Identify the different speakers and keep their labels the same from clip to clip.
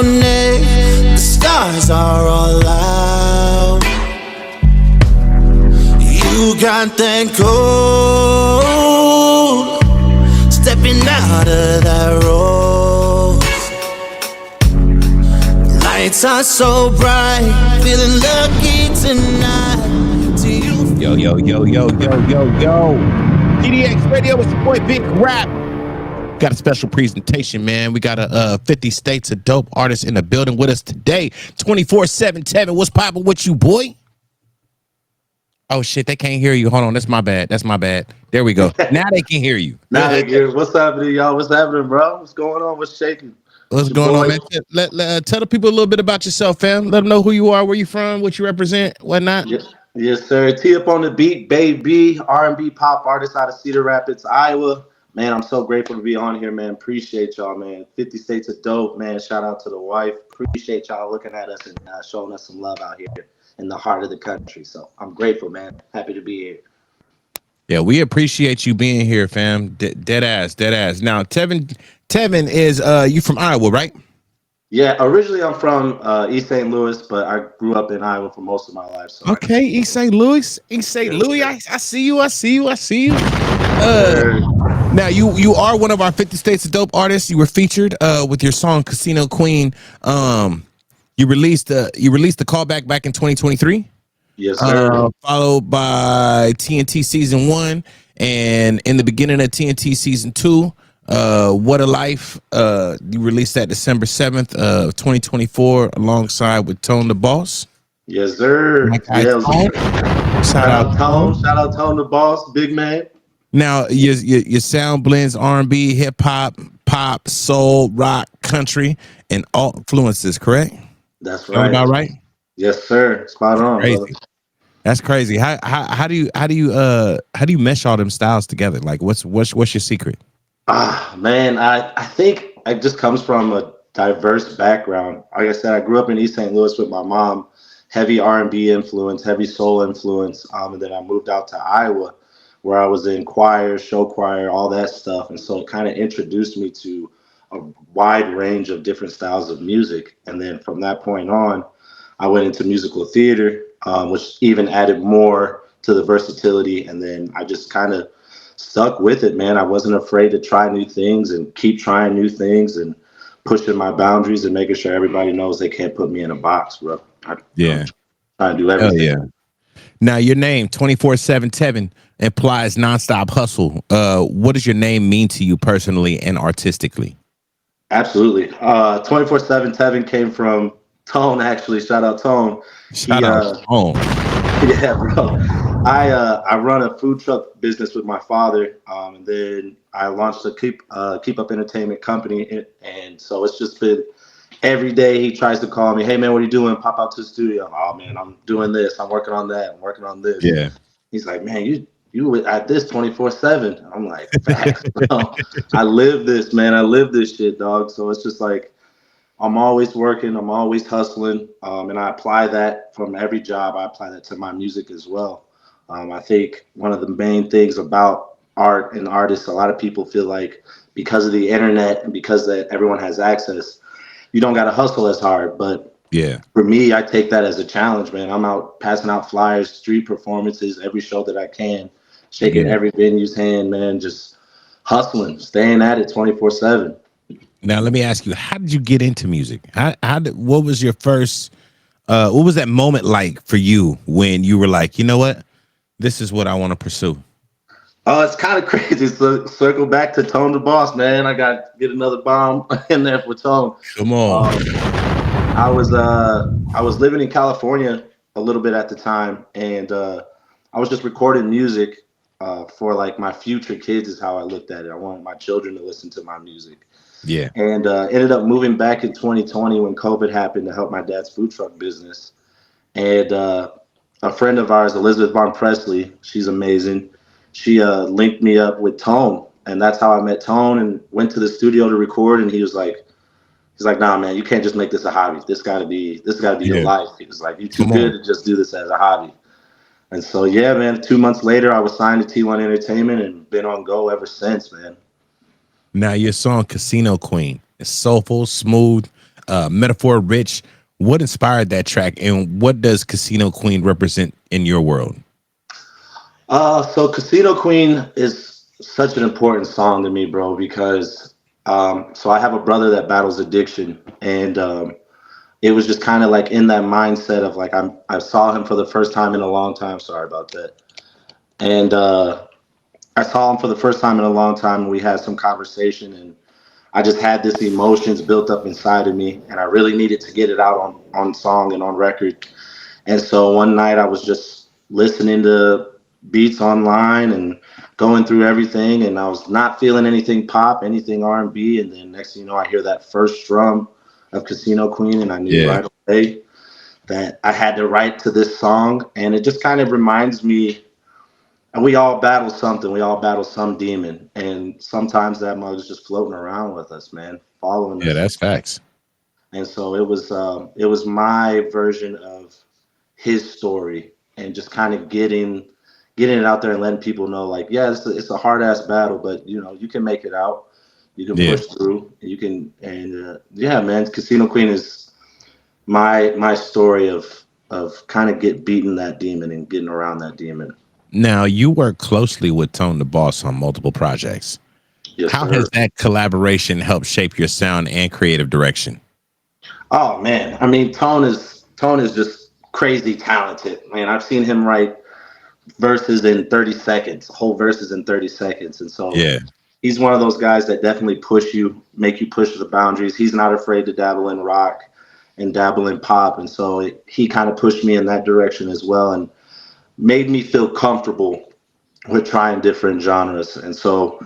Speaker 1: your neck, the stars are all out. You got that gold, stepping out of that rose. Lights are so bright, feeling lucky tonight.
Speaker 2: Yo. PDX Radio, it's your boy Big Rap. Got a special presentation, man. We got a 50 States of Dope artists in the building with us today. 24/7 Tevin, what's poppin' with you, boy? Oh shit, they can't hear you. Hold on, that's my bad. There we go. Now they can hear you.
Speaker 3: Now they can hear you. What's happening, y'all? What's happening, bro? What's going on? What's shaking?
Speaker 2: What's going on, man? Tell the people a little bit about yourself, fam. Let them know who you are, where you from, what you represent, whatnot.
Speaker 3: Yes, sir. Tee up on the beat, baby. R&B pop artist out of Cedar Rapids, Iowa. Man, I'm so grateful to be on here, man. Appreciate y'all, man. 50 States of Dope, man. Shout out to the wife. Appreciate y'all looking at us and showing us some love out here in the heart of the country. So I'm grateful, man. Happy to be here.
Speaker 2: Yeah, we appreciate you being here, fam. Dead ass. Now, Tevin is you from Iowa, right?
Speaker 3: Yeah, originally I'm from East St. Louis, but I grew up in Iowa for most of my life. So
Speaker 2: okay, East St. Louis. I see you. Now you are one of our 50 States of Dope artists. You were featured with your song Casino Queen. You released the callback back in 2023.
Speaker 3: Yes, sir.
Speaker 2: Followed by TNT season 1, and in the beginning of TNT season 2. What a Life, you released that December 7th of 2024 alongside with Tone the Boss.
Speaker 3: Yes, sir. Shout out Tone the Boss, big man.
Speaker 2: Now your sound blends R&B, hip hop, pop, soul, rock, country, and all influences, correct?
Speaker 3: That's right.
Speaker 2: About right?
Speaker 3: Yes, sir. Spot on,
Speaker 2: crazy.
Speaker 3: Brother.
Speaker 2: That's crazy. How do you mesh all them styles together? Like what's your secret?
Speaker 3: Man, I think it just comes from a diverse background. Like I said, I grew up in East St. Louis with my mom, heavy R&B influence, heavy soul influence. And then I moved out to Iowa where I was in choir, show choir, all that stuff. And so it kind of introduced me to a wide range of different styles of music. And then from that point on, I went into musical theater, which even added more to the versatility. And then I just kind of stuck with it, man. I wasn't afraid to try new things and keep trying new things and pushing my boundaries and making sure everybody knows they can't put me in a box, bro. I'm trying to do everything.
Speaker 2: Oh, yeah. Now, your name, 24/7 Tevin, implies nonstop hustle. What does your name mean to you personally and artistically?
Speaker 3: Absolutely. 24/7 Tevin came from Tone, actually. Shout out Tone.
Speaker 2: Shout out Tone.
Speaker 3: Yeah, bro. I run a food truck business with my father, and then I launched a keep up entertainment company, and so it's just been every day he tries to call me, hey man, what are you doing? Pop out to the studio. Oh man, I'm doing this, I'm working on that, I'm working on this.
Speaker 2: Yeah.
Speaker 3: He's like, man, you at this 24/7. I'm like, facts, bro. I live this, man. I live this shit, dog. So it's just like I'm always working, I'm always hustling, and I apply that from every job. I apply that to my music as well. I think one of the main things about art and artists, a lot of people feel like because of the internet and because that everyone has access, you don't got to hustle as hard. But
Speaker 2: yeah,
Speaker 3: for me, I take that as a challenge, man. I'm out passing out flyers, street performances, every show that I can, shaking every venue's hand, man, just hustling, staying at it 24/7.
Speaker 2: Now, let me ask you, how did you get into music? What was your first, what was that moment like for you when you were like, you know what? This is what I want to pursue.
Speaker 3: Oh, it's kind of crazy. So circle back to Tone the Boss, man. I got to get another bomb in there for Tone.
Speaker 2: Come on.
Speaker 3: I was living in California a little bit at the time, and I was just recording music for like my future kids is how I looked at it. I wanted my children to listen to my music.
Speaker 2: Yeah.
Speaker 3: And ended up moving back in 2020 when COVID happened to help my dad's food truck business. And a friend of ours, Elizabeth Von Presley, she's amazing. She linked me up with Tone, and that's how I met Tone and went to the studio to record. And he's like, nah, man, you can't just make this a hobby. This gotta be your life. He was like, you too good to just do this as a hobby. And so, yeah, man, 2 months later, I was signed to T1 Entertainment and been on go ever since, man.
Speaker 2: Now, your song Casino Queen is soulful, smooth. metaphor rich. What inspired that track, and what does Casino Queen represent in your world?
Speaker 3: So Casino Queen is such an important song to me, bro, because so I have a brother that battles addiction, and it was just kind of like in that mindset of like I saw him for the first time in a long time. Sorry about that. And I saw him for the first time in a long time, and we had some conversation, and I just had this emotions built up inside of me, and I really needed to get it out on song and on record. And so one night I was just listening to beats online and going through everything, and I was not feeling anything pop, anything R&B, and then next thing you know, I hear that first drum of Casino Queen, and I knew right away that I had to write to this song. And it just kind of reminds me, and we all battle something, we all battle some demon, and sometimes that mug is just floating around with us, man, following us.
Speaker 2: Yeah, that's facts.
Speaker 3: And so it was my version of his story, and just kind of getting it out there and letting people know, like, yeah, it's a hard ass battle, but you know, you can make it out, you can push through, you can. And yeah, man, Casino Queen is my story of kind of beating that demon and getting around that demon.
Speaker 2: Now, you work closely with Tone the Boss on multiple projects.
Speaker 3: Yes,
Speaker 2: How
Speaker 3: sir.
Speaker 2: has that collaboration helped shape your sound and creative direction?
Speaker 3: Oh man, I mean, Tone is just crazy talented, man. I've seen him write verses in 30 seconds, whole verses in 30 seconds. And so he's one of those guys that definitely make you push the boundaries. He's not afraid to dabble in rock and dabble in pop. And so he kind of pushed me in that direction as well, and made me feel comfortable with trying different genres. And so,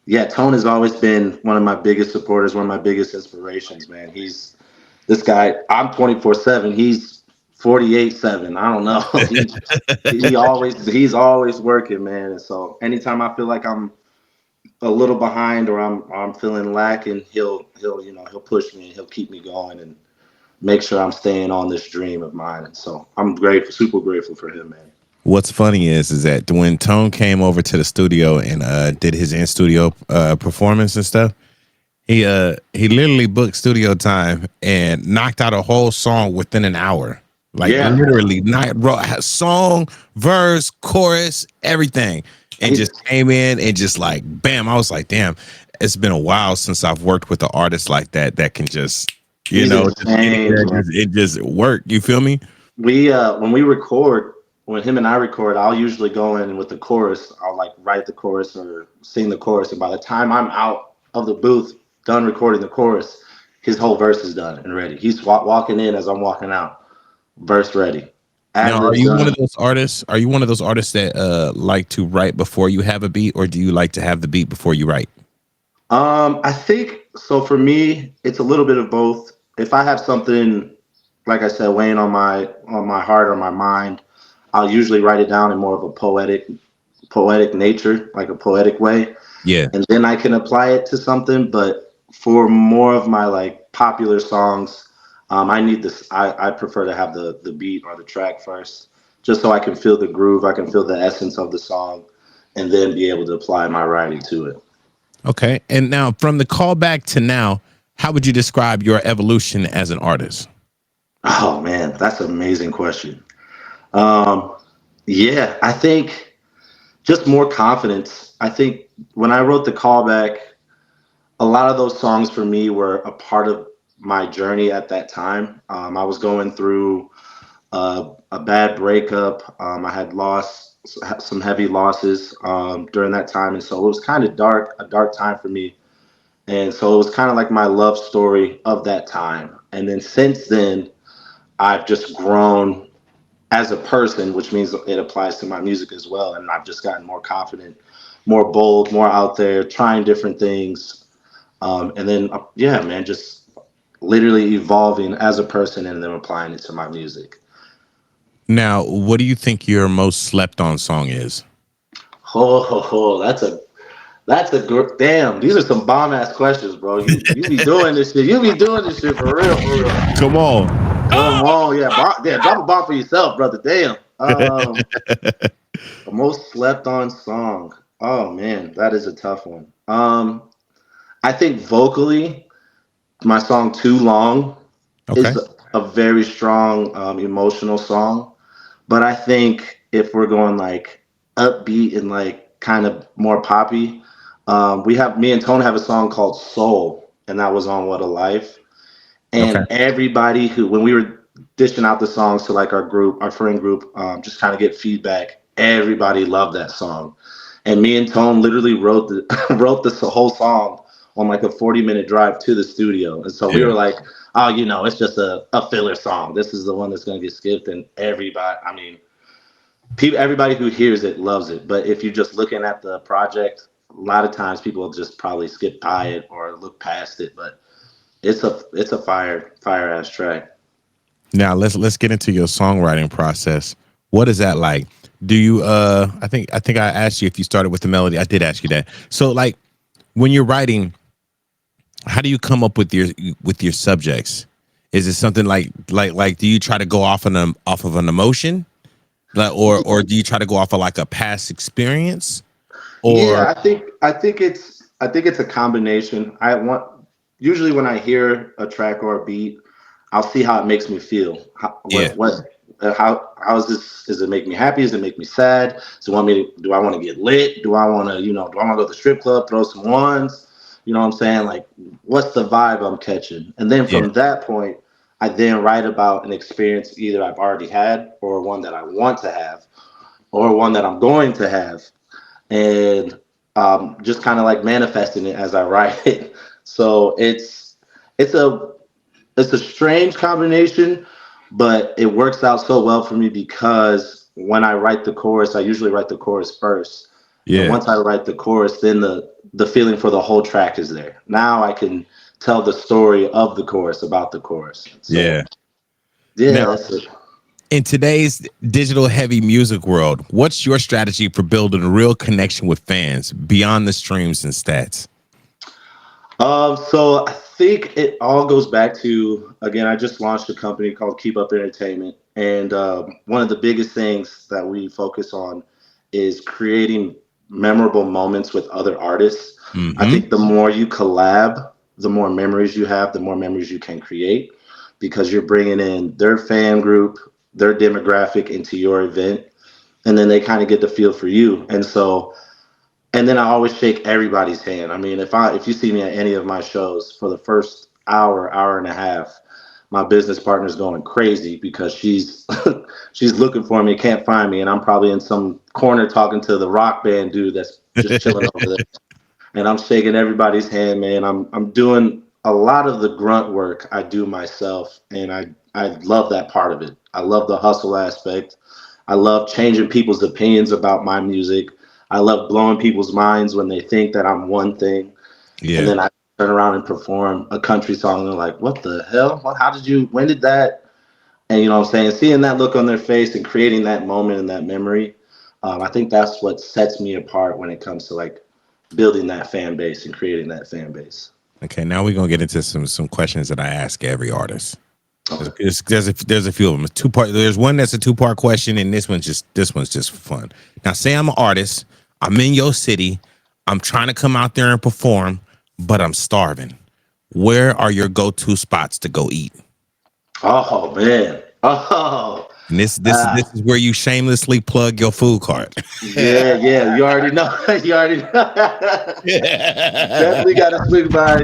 Speaker 3: yeah, Tone has always been one of my biggest supporters, one of my biggest inspirations, man. He's this guy, I'm 24/7. He's 48/7. I don't know. He's always working, man. And so anytime I feel like I'm a little behind or I'm feeling lacking, he'll push me and he'll keep me going and make sure I'm staying on this dream of mine. And so I'm grateful, super grateful for him, man.
Speaker 2: What's funny is that when Tone came over to the studio and did his in studio performance and stuff, he literally booked studio time and knocked out a whole song within an hour. Like literally, song, verse, chorus, everything, and just came in and just like bam. I was like, damn, it's been a while since I've worked with an artist like that can just just work. You feel me?
Speaker 3: When him and I record, I'll usually go in with the chorus. I'll like write the chorus or sing the chorus, and by the time I'm out of the booth, done recording the chorus, his whole verse is done and ready. He's walking in as I'm walking out, verse ready.
Speaker 2: Now, are you one of those artists? Are you one of those artists that like to write before you have a beat, or do you like to have the beat before you write?
Speaker 3: I think so. For me, it's a little bit of both. If I have something, like I said, weighing on my heart or my mind, I'll usually write it down in more of a poetic nature, like a poetic way.
Speaker 2: Yeah.
Speaker 3: And then I can apply it to something. But for more of my like popular songs, I need this. I prefer to have the beat or the track first, just so I can feel the groove. I can feel the essence of the song, and then be able to apply my writing to it.
Speaker 2: Okay. And now from the callback to now, how would you describe your evolution as an artist?
Speaker 3: Oh man, that's an amazing question. Yeah, I think just more confidence. I think when I wrote the callback, a lot of those songs for me were a part of my journey at that time. I was going through a bad breakup. I had lost some heavy losses during that time, and so it was kind of a dark time for me. And so it was kind of like my love story of that time. And then since then, I've just grown as a person, which means it applies to my music as well. And I've just gotten more confident, more bold, more out there, trying different things. And then, yeah, man, just literally evolving as a person and then applying it to my music.
Speaker 2: Now, what do you think your most slept on song is?
Speaker 3: That's a damn. These are some bomb ass questions, bro. You be doing this shit. You be doing this shit for real, for real.
Speaker 2: Come on,
Speaker 3: yeah. Drop a bomb for yourself, brother. Damn. The most slept on song. Oh man, that is a tough one. I think vocally, my song "Too Long"
Speaker 2: Okay.
Speaker 3: It's a very strong emotional song. But I think if we're going like upbeat and like kind of more poppy, we have me and Tone have a song called Soul, and that was on What a Life.
Speaker 2: Okay.
Speaker 3: And everybody who, when we were dishing out the songs to like our group, our friend group, just kind of get feedback, everybody loved that song. And me and Tone literally wrote the wrote this whole song on like a 40-minute drive to the studio. And so we
Speaker 2: Yeah.
Speaker 3: were like, oh, it's just a filler song. This is the one that's gonna get skipped. And everybody, I mean, people, everybody who hears it loves it. But if you're just looking at the project, a lot of times people just probably skip by it or look past it. But it's a fire ass track.
Speaker 2: Now let's get into your songwriting process. What is that like? Do you I think I asked you if you started with the melody. I did ask you that. So like when you're writing, how do you come up with your subjects? Is it something like do you try to go off of an emotion? Like or do you try to go off of like a past experience? Or
Speaker 3: Yeah, I think it's a combination. I want Usually when I hear a track or a beat, I'll see how it makes me feel.
Speaker 2: yeah.
Speaker 3: How is this? Does it make me happy? Does it make me sad? Do I want to get lit? Do I want to do I want to go to the strip club, throw some ones? You know what I'm saying? Like, what's the vibe I'm catching? And then
Speaker 2: Yeah.
Speaker 3: from that point, I then write about an experience either I've already had or one that I want to have or one that I'm going to have, and just kind of like manifesting it as I write it. So it's a it's a strange combination, but it works out so well for me because when I write the chorus, I usually write the chorus first, and
Speaker 2: Yeah.
Speaker 3: once I write the chorus, then the feeling for the whole track is there. Now I can tell the story of the chorus about the chorus. So
Speaker 2: Yeah.
Speaker 3: yeah,
Speaker 2: Now,
Speaker 3: that's it.
Speaker 2: in today's digital heavy music world, what's your strategy for building a real connection with fans beyond the streams and stats?
Speaker 3: So I think it all goes back to, again, I just launched a company called Keep Up Entertainment, and one of the biggest things that we focus on is creating memorable moments with other artists. I
Speaker 2: Mm-hmm.
Speaker 3: think the more you collab, the more memories you have, the more memories you can create because you're bringing in their fan group, their demographic into your event, and then they kind of get the feel for you. And then I always shake everybody's hand. I mean, if you see me at any of my shows for the first hour and a half, my business partner's going crazy because she's she's looking for me, can't find me, and I'm probably in some corner talking to the rock band dude that's just chilling over there. And I'm shaking everybody's hand, man. I'm doing a lot of the grunt work I do myself, and I love that part of it. I love the hustle aspect. I love changing people's opinions about my music. I love blowing people's minds when they think that I'm one thing, and
Speaker 2: Yeah.
Speaker 3: then I turn around and perform a country song. And they're like, "What the hell? How did you? When did that?" And you know what I'm saying? Seeing that look on their face and creating that moment and that memory, I think that's what sets me apart when it comes to like building that fan base and creating that fan base.
Speaker 2: Okay, now we're gonna get into some questions that I ask every artist.
Speaker 3: Okay.
Speaker 2: There's a few of them. It's two part. There's one that's a two-part question, and this one's just for fun. Now, say I'm an artist. I'm in your city. I'm trying to come out there and perform, but I'm starving. Where are your go-to spots to go eat?
Speaker 3: Oh man. Oh.
Speaker 2: And
Speaker 3: Uh,
Speaker 2: this is where you shamelessly plug your food cart.
Speaker 3: yeah, yeah. You already know. You already know. Definitely got to swing by,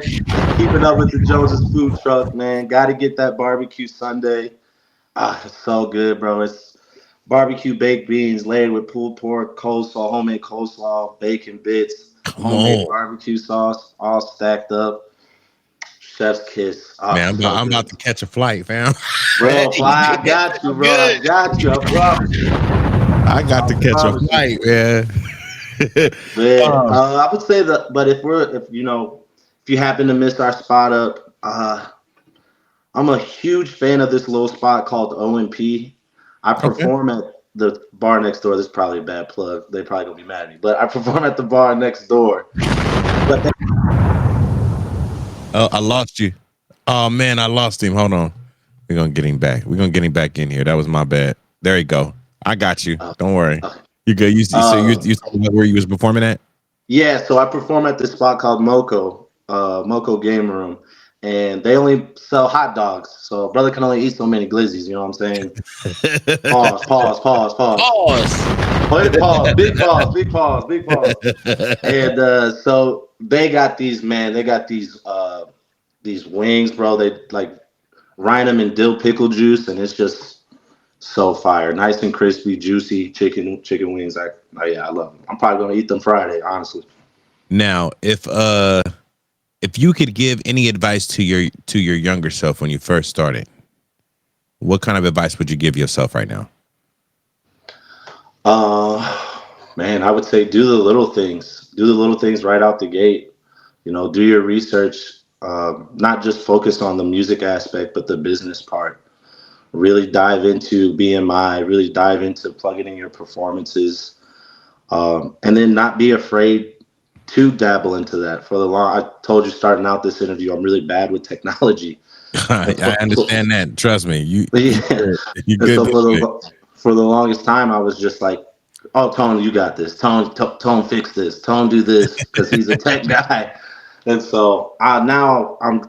Speaker 3: keeping up with the Jones's food truck, man. Got to get that barbecue Sunday. Ah, it's so good, bro. It's barbecue baked beans layered with pulled pork, coleslaw, homemade coleslaw, bacon bits,
Speaker 2: Come
Speaker 3: homemade
Speaker 2: on,
Speaker 3: barbecue sauce, all stacked up. Chef's kiss. Ah,
Speaker 2: man.
Speaker 3: so
Speaker 2: I'm about
Speaker 3: good.
Speaker 2: to catch a flight, fam.
Speaker 3: Bro, fly, I got you,
Speaker 2: I'm
Speaker 3: bro. I
Speaker 2: good.
Speaker 3: got you. I promise you.
Speaker 2: I got
Speaker 3: I
Speaker 2: to catch a
Speaker 3: promise you.
Speaker 2: flight, man.
Speaker 3: Man,
Speaker 2: Oh,
Speaker 3: I would say that, but if you happen to miss our spot up, I'm a huge fan of this little spot called OMP. I
Speaker 2: okay.
Speaker 3: perform at the bar next door. This is probably a bad plug. They probably gonna be mad at me, but I perform at the bar next door. But
Speaker 2: Oh, I lost you. Oh man, I lost him. Hold on. We're gonna get him back. We're gonna get him back in here. That was my bad. There you go. I got you.
Speaker 3: uh,
Speaker 2: Don't worry.
Speaker 3: uh,
Speaker 2: You good? So
Speaker 3: uh,
Speaker 2: you talking about where you was performing at?
Speaker 3: yeah, so I perform at this spot called Moco Game Room, and they only sell hot dogs. So a brother can only eat so many glizzies. You know what I'm saying? Pause. Pause. Pause. Pause.
Speaker 2: Pause.
Speaker 3: Wait, pause. Big pause. Big pause. Big pause. And so they got these, man. They got these wings, bro. They like rind them in dill pickle juice, and it's just so fire. Nice and crispy, juicy chicken wings. Yeah, I love them. I'm probably gonna eat them Friday, honestly.
Speaker 2: Now, if you could give any advice to your younger self when you first started, what kind of advice would you give yourself right now?
Speaker 3: Man, I would say do the little things. Do the little things right out the gate. You know, do your research. Not just focus on the music aspect, but the business part. Really dive into BMI. Really dive into plugging in your performances, and then not be afraid to dabble into that. I told you starting out this interview, I'm really bad with technology.
Speaker 2: I understand that. Trust me, you
Speaker 3: And
Speaker 2: good.
Speaker 3: so for the longest time, I was just like, "Oh, Tone, you got this. Tone, fix this. Tone, do this," because he's a tech guy. And so now I'm,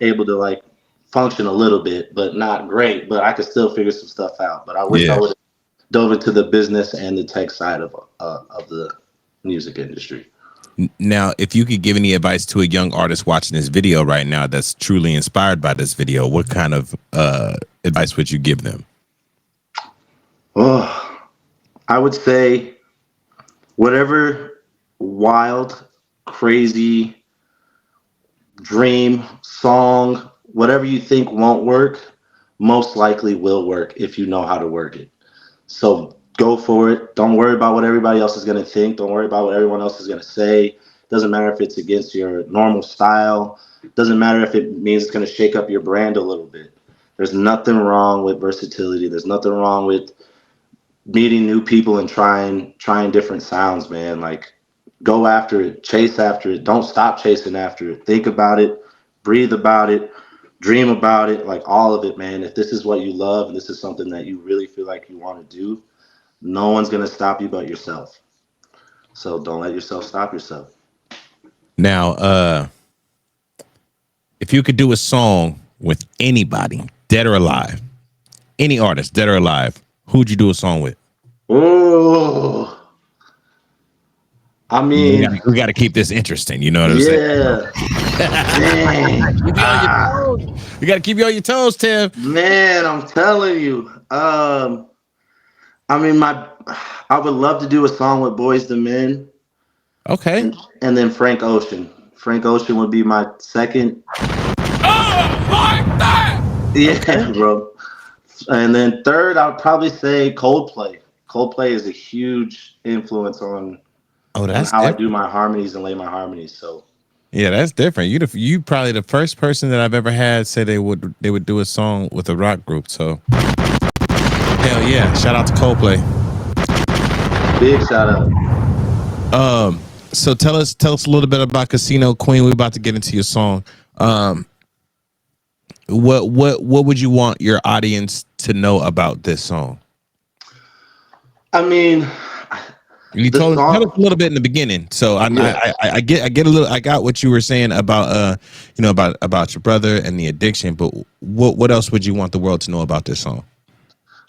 Speaker 3: able to like function a little bit, but not great. But I could still figure some stuff out. But I wish I would have dove into the business and the tech side of the music industry.
Speaker 2: Now, if you could give any advice to a young artist watching this video right now that's truly inspired by this video, what kind of advice would you give them?
Speaker 3: Oh, I would say whatever wild, crazy dream, song, whatever you think won't work, most likely will work if you know how to work it. So go for it. Don't worry about what everybody else is going to think. Don't worry about what everyone else is going to say. Doesn't matter if it's against your normal style. Doesn't matter if it means it's going to shake up your brand a little bit. There's nothing wrong with versatility. There's nothing wrong with meeting new people and trying different sounds, man. Like, go after it, chase after it. Don't stop chasing after it. Think about it, breathe about it, dream about it, like all of it, man. If this is what you love and this is something that you really feel like you want to do, no one's going to stop you but yourself. So don't let yourself stop yourself.
Speaker 2: Now, if you could do a song with anybody, dead or alive, any artist, dead or alive, who'd you do a song with?
Speaker 3: Oh, I mean,
Speaker 2: we got to keep this interesting. You know what I'm saying?
Speaker 3: Dang.
Speaker 2: You got to keep you on your toes, Tim.
Speaker 3: Man, I'm telling you. I mean, I would love to do a song with Boys II Men.
Speaker 2: Okay.
Speaker 3: And then Frank Ocean. Frank Ocean would be my second.
Speaker 2: Oh, like that.
Speaker 3: Yeah,
Speaker 2: okay.
Speaker 3: Bro. And then third, I would probably say Coldplay. Coldplay is a huge influence on how I do my harmonies and lay my harmonies. So
Speaker 2: yeah, that's different. You probably the first person that I've ever had say they would do a song with a rock group. So hell yeah, shout out to Coldplay.
Speaker 3: Big shout out.
Speaker 2: So tell us a little bit about Casino Queen. We're about to get into your song. What would you want your audience to know about this song?
Speaker 3: I mean,
Speaker 2: you told us a little bit in the beginning, so I get a little. I got what you were saying about about your brother and the addiction, but what else would you want the world to know about this song?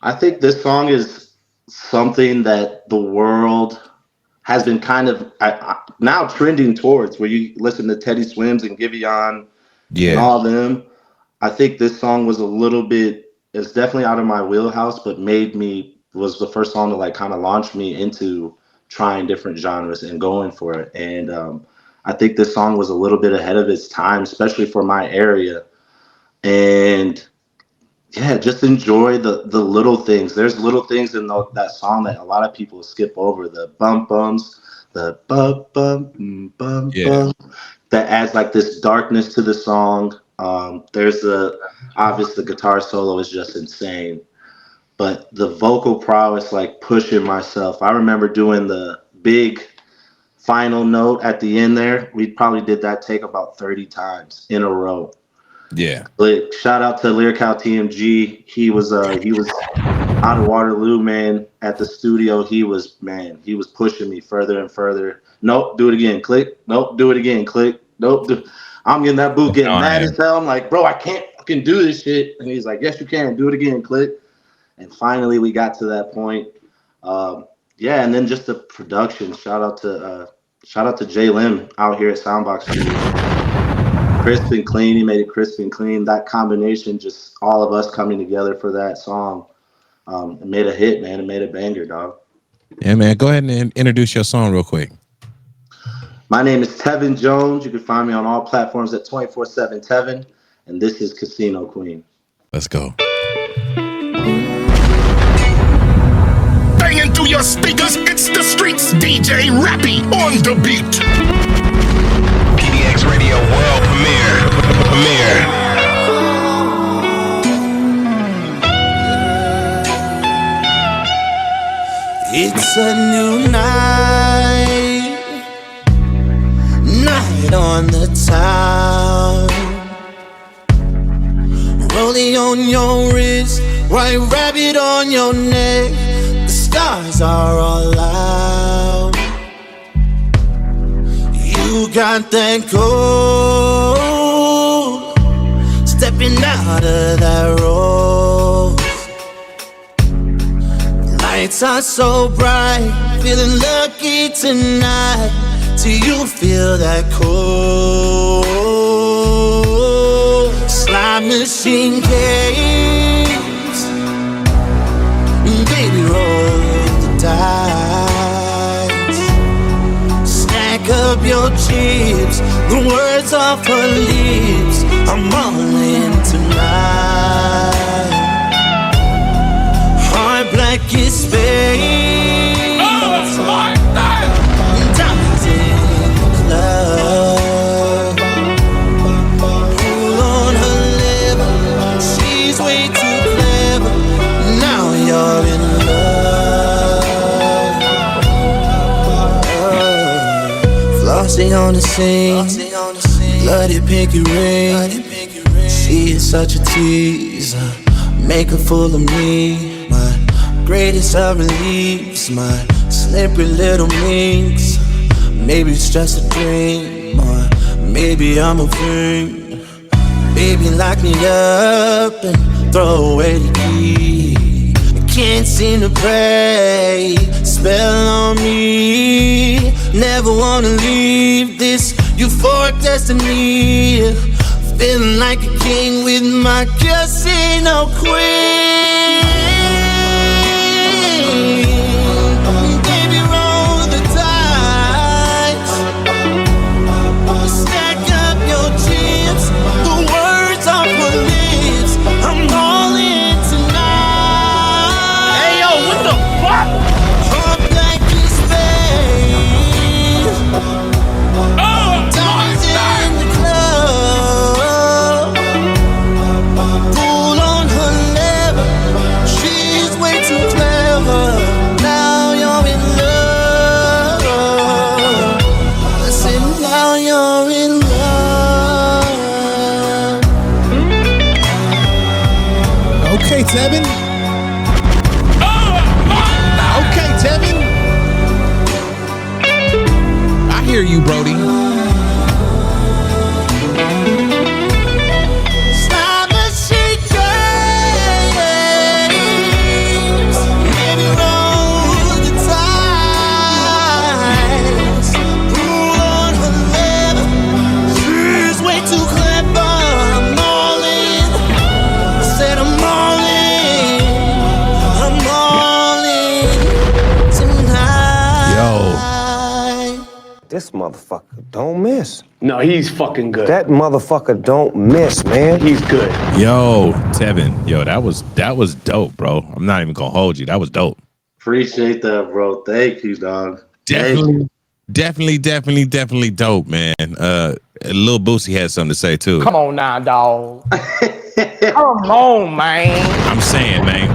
Speaker 3: I think this song is something that the world has been kind of now trending towards, where you listen to Teddy Swims and Giveon and all of them. I think this song was a little bit, it's definitely out of my wheelhouse, but was the first song to like kind of launch me into trying different genres and going for it. And I think this song was a little bit ahead of its time, especially for my area. And yeah, just enjoy the little things. There's little things in that song that a lot of people skip over. The bums, the bum bum bum bum. That adds like this darkness to the song. There's obviously the guitar solo is just insane, but the vocal prowess, like pushing myself. I remember doing the big final note at the end there. We probably did that take about 30 times in a row.
Speaker 2: Yeah.
Speaker 3: But shout out to Lyrical TMG. He was out of Waterloo, man, at the studio. He was pushing me further and further. Nope, do it again. Click. Nope, do it again. Click. Nope. I'm getting that boot, getting mad as hell. I'm like, bro, I can't fucking do this shit. And he's like, yes, you can. Do it again, click. And finally, we got to that point. Yeah, and then just the production. Shout out to Jay Lim out here at Soundbox Studios. Crisp and clean. He made it crisp and clean. That combination, just all of us coming together for that song, it made a hit, man. It made a banger, dog.
Speaker 2: Yeah, man. Go ahead and introduce your song real quick.
Speaker 3: My name is Tevin Jones. You can find me on all platforms at 24/7 Tevin, and this is Casino Queen.
Speaker 2: Let's go.
Speaker 4: Banging through your speakers, it's the streets. DJ Rappy on the beat. PDX Radio World Premiere.
Speaker 1: It's a new night on the town. Rolling on your wrist, white rabbit on your neck. The stars are all out. You got that gold, stepping out of that rose. Lights are so bright, feeling lucky tonight. Do you feel that cold? Slot machine games, baby, roll the dice. Stack up your chips, the words off her lips. I'm all in tonight. Heart black is space.
Speaker 4: Oh my God!
Speaker 1: Love. Pull on her lip, she's way too clever. Now you're in love. Flossy on the scene, bloody pinky ring. She is such a teaser, make her full of me. My greatest of reliefs, my slippery little minx. Maybe it's just a dream, or maybe I'm a fiend. Baby, lock me up and throw away the key. I can't seem to pray, spell on me. Never wanna leave this euphoric destiny. Feeling like a king with my casino queen. Baby, roll the dice. Stack up your chips, the words off her lips. I'm all in tonight.
Speaker 4: Hey yo, what the fuck?
Speaker 1: Heart black is space.
Speaker 4: Oh
Speaker 1: Diamonds
Speaker 4: my
Speaker 1: in the club. Pull on her lever, she's way too clever. Now you're in love. I said now you're in love.
Speaker 2: Okay, Tevin. Okay, Tevin. I hear you, Brody.
Speaker 1: Slot machine games, maybe roll the dice. Pull on her lever, she's way too clever. I'm all in. I said I'm all in. I'm all in tonight.
Speaker 2: Yo.
Speaker 5: This motherfucker don't miss.
Speaker 6: No, he's fucking good.
Speaker 5: That motherfucker don't miss, man.
Speaker 6: He's good.
Speaker 2: Yo, Tevin. Yo, that was dope, bro. I'm not even gonna hold you. That was dope.
Speaker 3: Appreciate that, bro. Thank you, dog.
Speaker 2: Definitely dope, man. Lil Boosie had something to say too.
Speaker 6: Come on now, dog. Come on, man.
Speaker 2: I'm saying, man.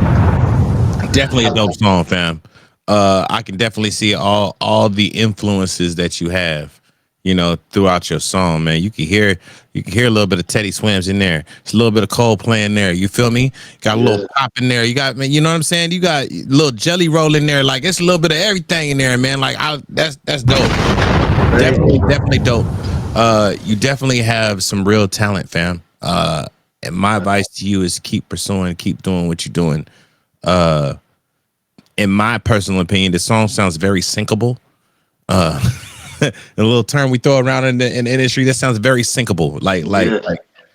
Speaker 2: Definitely a dope song, fam. I can definitely see all the influences that you have, you know, throughout your song, man. You can hear a little bit of Teddy Swims in there. It's a little bit of Coldplay in there. You feel me? Got a little pop in there. You got, man, you know what I'm saying? You got a little Jelly Roll in there. Like, it's a little bit of everything in there, man. Like, that's dope. Definitely dope. You definitely have some real talent, fam. And my advice to you is keep pursuing, keep doing what you're doing. In my personal opinion, the song sounds very syncable. A little term we throw around in the industry that sounds very syncable. Like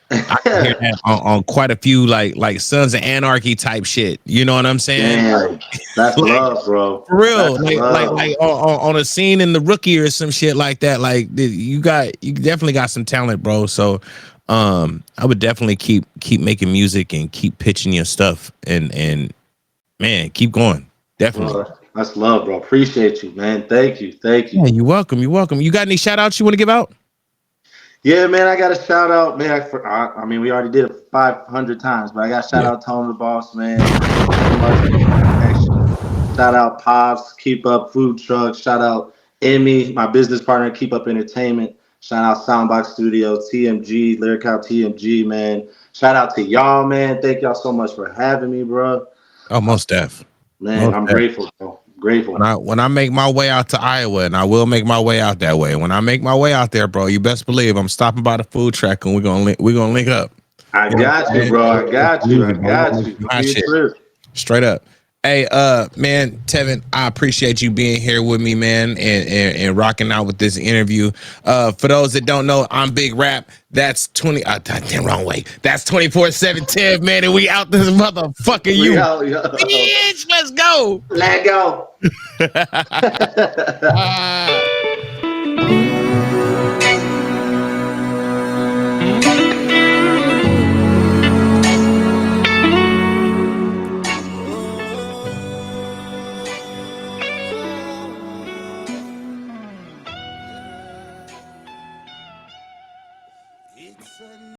Speaker 2: I can hear that on quite a few like Sons of Anarchy type shit. You know what I'm saying?
Speaker 3: Damn, that's
Speaker 2: like,
Speaker 3: love, bro.
Speaker 2: For real,
Speaker 3: That's
Speaker 2: like on a scene in The Rookie or some shit like that. Like you definitely got some talent, bro. So I would definitely keep making music and keep pitching your stuff and man, keep going. Definitely.
Speaker 3: Bro, that's love, bro. Appreciate you, man. Thank you.
Speaker 2: Yeah, you're welcome. You're welcome. You got any shout outs you want to give out?
Speaker 3: Yeah, man, I got a shout out, man. I mean, we already did it 500 times, but I got shout out Tone the Boss, man. Shout out Pops, Keep Up Food Truck. Shout out Emmy, my business partner, Keep Up Entertainment. Shout out Soundbox Studio, TMG, Lyric Out TMG, man. Shout out to y'all, man. Thank y'all so much for having me, bro.
Speaker 2: Oh, most def.
Speaker 3: Man, I'm grateful, bro. Grateful.
Speaker 2: When I make my way out to Iowa, and I will make my way out that way. When I make my way out there, bro, you best believe I'm stopping by the food truck and we're gonna link up.
Speaker 3: I got you, bro. I got you.
Speaker 2: Straight up. Hey, man, Tevin, I appreciate you being here with me, man, and rocking out with this interview. For those that don't know, I'm Big Rap. That's 20. Wrong way. That's 24/7 Tev, man, and we out this motherfucker. You, bitch. Let's go.
Speaker 3: Let go.